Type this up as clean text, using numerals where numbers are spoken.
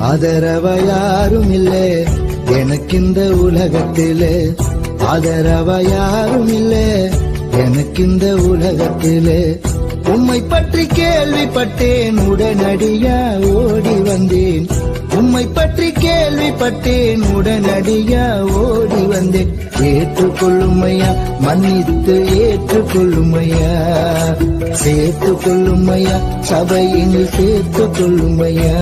ஆதரவ யாரும் இல்லே எனக்கு இந்த உலகத்திலே, ஆதரவ யாரும் இல்லே எனக்கு இந்த உலகத்திலே. உம்மை பற்றி கேள்விப்பட்டேன், உடனடியா ஓடி வந்தேன். உம்மை பற்றி கேள்விப்பட்டேன், உடனடியா ஓடி வந்தேன். ஏற்றுக்கொள்ளுமையா, மன்னித்து ஏற்றுக்கொள்ளுமையா, சேர்த்துக்கொள்ளுமையா, சபையினில் சேர்த்துக்கொள்ளுமையா.